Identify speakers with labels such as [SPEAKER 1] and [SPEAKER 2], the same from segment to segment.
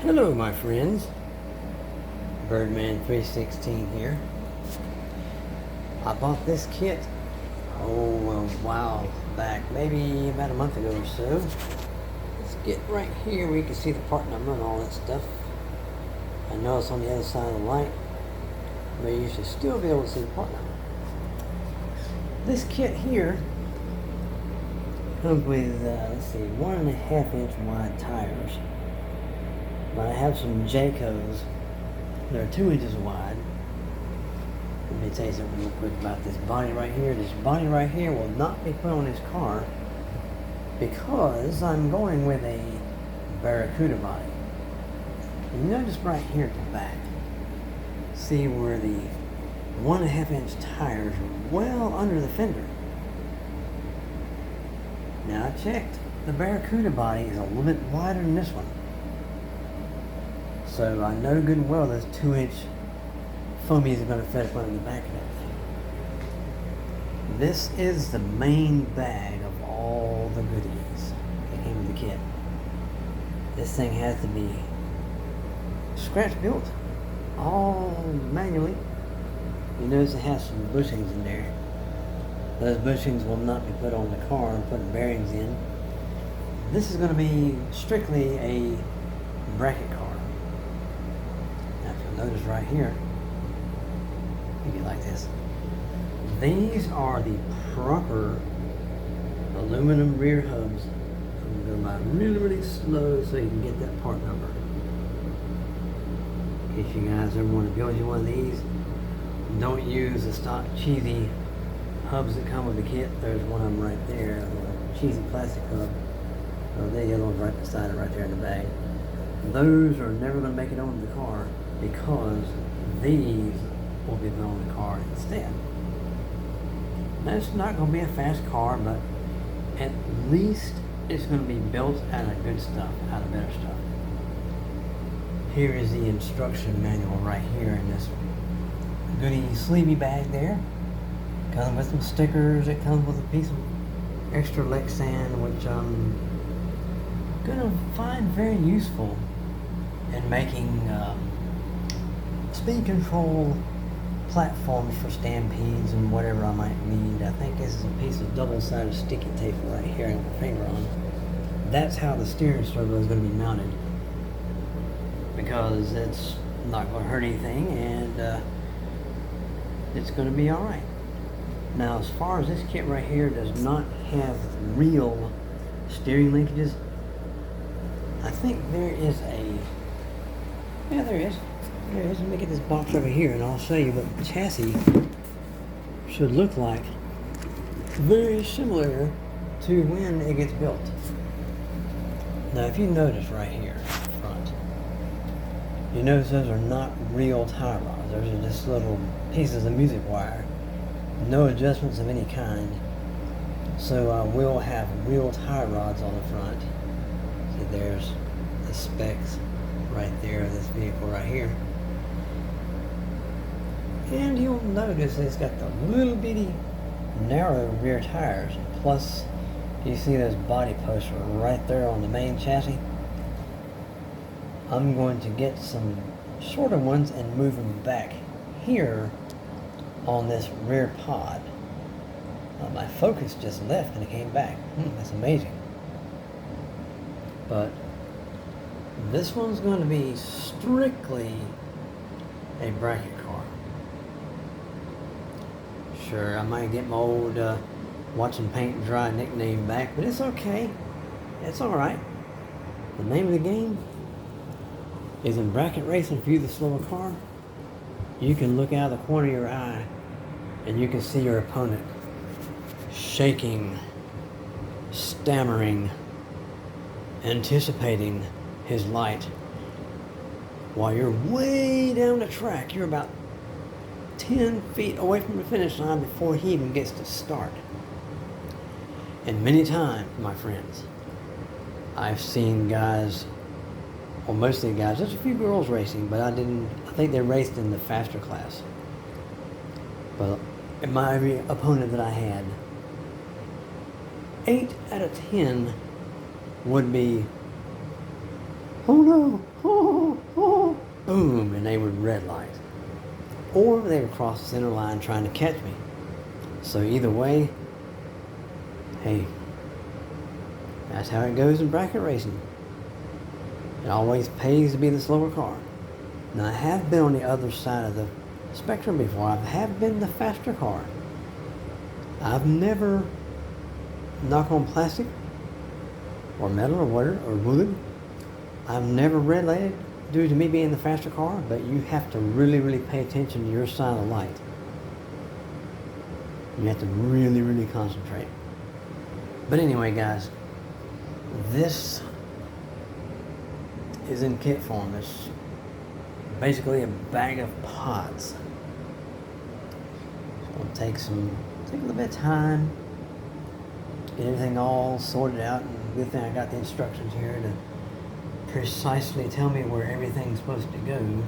[SPEAKER 1] Hello my friends, Birdman316 here. I bought this kit, a while back, maybe about a month ago or so. Let's get right here where you can see the part number and all that stuff. I know it's on the other side of the light, but you should still be able to see the part number. This kit here comes with, let's see, 1.5 inch wide tires. But I have some Jaycos that are 2 inches wide. Let me tell you something real quick about this body right here. This body right here will not be put on this car because I'm going with a Barracuda body. You notice right here at the back, see where the 1.5 inch tires are well under the fender. Now I checked. The Barracuda body is a little bit wider than this one. So I know good and well those 2 inch foamies are going to fit up under the back of everything. This is the main bag of all the goodies that came with the kit. This thing has to be scratch built, all manually. You notice it has some bushings in there. Those bushings will not be put on the car and put bearings in. This is going to be strictly a bracket car. Notice right here, maybe like this. These are the proper aluminum rear hubs. I'm going to go by really slow so you can get that part number. In case you guys ever want to build you one of these, don't use the stock cheesy hubs that come with the kit. There's one of them right there, a little cheesy plastic hub. Oh, there the other one's right beside it, right there in the bag. Those are never going to make it onto the car, because these will be on the car instead. Now it's not going to be a fast car, but at least it's going to be built out of good stuff, out of better stuff. Here is the instruction manual right here in this goody sleevey bag there. Comes with some stickers. It comes with a piece of extra Lexan, which I'm going to find very useful in making speed control platforms for stampedes and whatever I might need. I think this is a piece of double-sided sticky tape right here I have my finger on. That's how the steering servo is going to be mounted, because it's not going to hurt anything and it's going to be alright. Now as far as this kit right here does not have real steering linkages, I think there is a, yeah, there is. Let me get this box over here and I'll show you what the chassis should look like. Very similar to when it gets built. Now if you notice right here front, you notice those are not real tie rods. Those are just little pieces of music wire. No adjustments of any kind. So I will have real tie rods on the front. See, there's the specs right there of this vehicle right here. And you'll notice it's got the little bitty narrow rear tires. Plus, you see those body posts right there on the main chassis. I'm going to get some shorter ones and move them back here on this rear pod. My Focus just left and it came back. That's amazing. But this one's going to be strictly a bracket car. Sure, I might get my old watching paint dry nickname back, but it's okay. It's alright. The name of the game is in bracket racing. If you're the slower car, you can look out of the corner of your eye and you can see your opponent shaking, stammering, anticipating his light, while you're way down the track. You're about 10 feet away from the finish line before he even gets to start. And many times, my friends, I've seen guys, well, mostly guys, there's a few girls racing, but I think they raced in the faster class. But my opponent that I had, 8 out of 10 would be oh no, boom, and they would red light. Or they would cross the center line trying to catch me. So either way, hey, that's how it goes in bracket racing. It always pays to be the slower car. Now, I have been on the other side of the spectrum before. I have been the faster car. I've never knocked on plastic or metal or water or wood. I've never red lighted due to me being the faster car, but you have to really, really pay attention to your side of the light. You have to really, really concentrate. But anyway, guys, this is in kit form. It's basically a bag of pots. It's going to take a little bit of time, get everything all sorted out, and good thing I got the instructions here to precisely tell me where everything's supposed to go.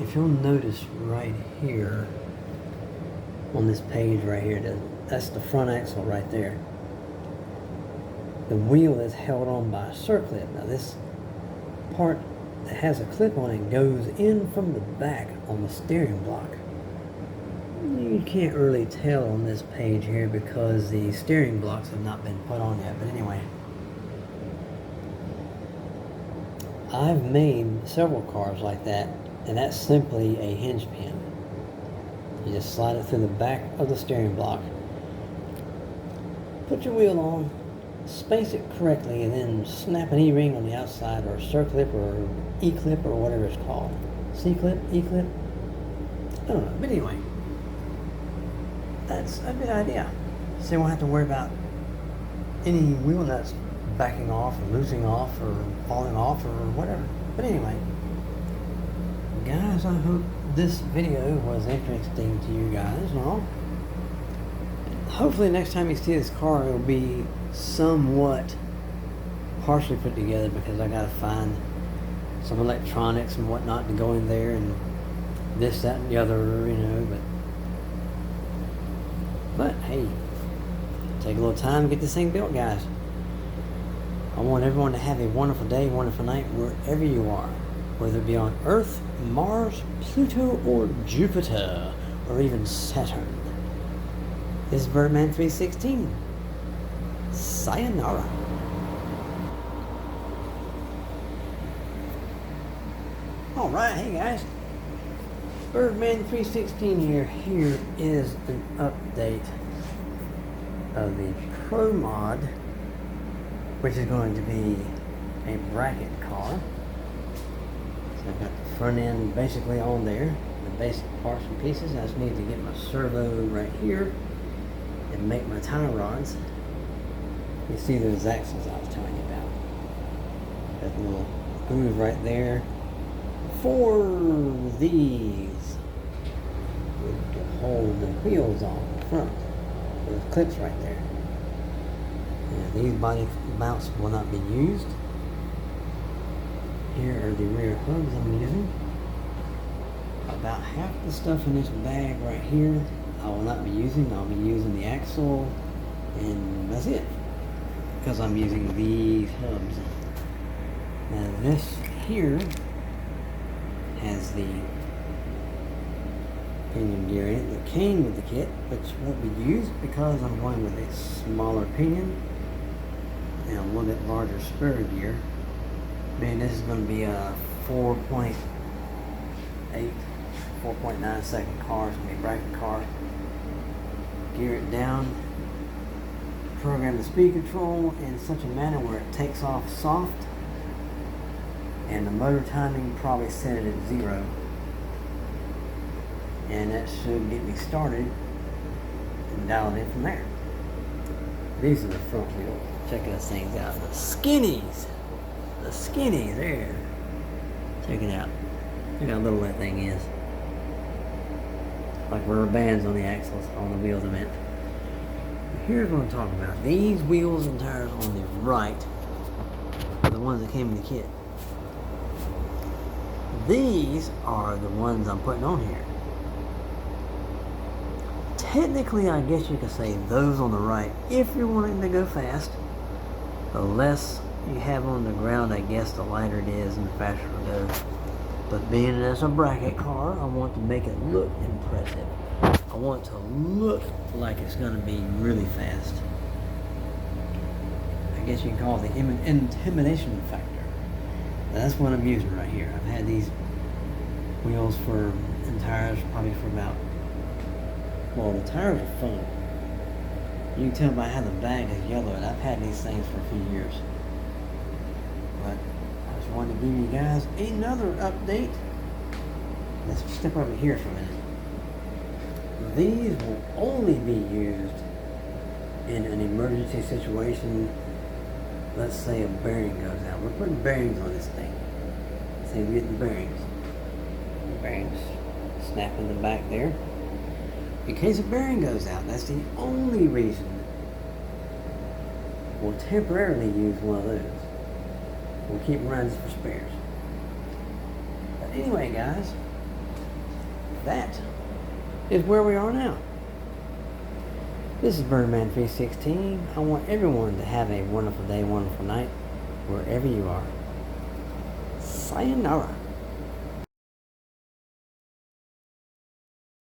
[SPEAKER 1] If you'll notice right here on this page right here, that's the front axle right there. The wheel is held on by a circlip. Now this part that has a clip on it goes in from the back on the steering block. You can't really tell on this page here because the steering blocks have not been put on yet, but anyway. I've made several cars like that, and that's simply a hinge pin. You just slide it through the back of the steering block, put your wheel on, space it correctly, and then snap an E-ring on the outside, or a circlip, or E-clip, or whatever it's called. C-clip, E-clip, I don't know, but anyway, that's a good idea. So you won't have to worry about any wheel nuts backing off or losing off or falling off or whatever. But anyway, guys, I hope this video was interesting to you guys. Well, hopefully next time you see this car, it'll be somewhat partially put together, because I gotta find some electronics and whatnot to go in there, and this, that, and the other, you know. But hey, take a little time to get this thing built, guys. I want everyone to have a wonderful day, wonderful night, wherever you are. Whether it be on Earth, Mars, Pluto, or Jupiter, or even Saturn. This is Birdman 316. Sayonara. Alright, hey guys. Birdman 316 here. Here is an update of the Pro Mod, which is going to be a bracket car. So I've got the front end basically on there, the basic parts and pieces. I just need to get my servo right here and make my tie rods. You see those axles I was telling you about. That little groove right there for these to hold the wheels on the front. Those clips right there. Yeah, these body mounts will not be used. Here are the rear hubs I'm using. About half the stuff in this bag right here I will not be using. I'll be using the axle, and that's it, because I'm using these hubs. Now this here has the pinion gear in it that came with the kit, which won't be used because I'm going with a smaller pinion and a little bit larger spur gear. Man, this is going to be a 4.8, 4.9 second car. It's going to be a bracket car. Gear it down, program the speed control in such a manner where it takes off soft, and the motor timing probably set it at 0, and that should get me started and dial it in from there. These are the front wheels. Check those things out. The skinnies there. Check it out. Look how little that thing is. Like rubber bands on the axles, on the wheels I meant. Here's what I'm talking about. These wheels and tires on the right are the ones that came in the kit. These are the ones I'm putting on here. Technically, I guess you could say those on the right, if you're wanting to go fast, the less you have on the ground, I guess the lighter it is and the faster it goes. But being as a bracket car, I want to make it look impressive. I want it to look like it's going to be really fast. I guess you can call it the intimidation factor. Now that's what I'm using right here. I've had these wheels and tires probably for about, well, the tires are full. You can tell by how the bag is yellow, and I've had these things for a few years. But I just wanted to give you guys another update. Let's step over here for a minute. These will only be used in an emergency situation. Let's say a bearing goes out. We're putting bearings on this thing. Say we get the bearings. The bearings snap in the back there. In case a bearing goes out, that's the only reason we'll temporarily use one of those. We'll keep them around just for spares. But anyway, guys, that is where we are now. This is Birdman 316. I want everyone to have a wonderful day, wonderful night, wherever you are. Sayonara.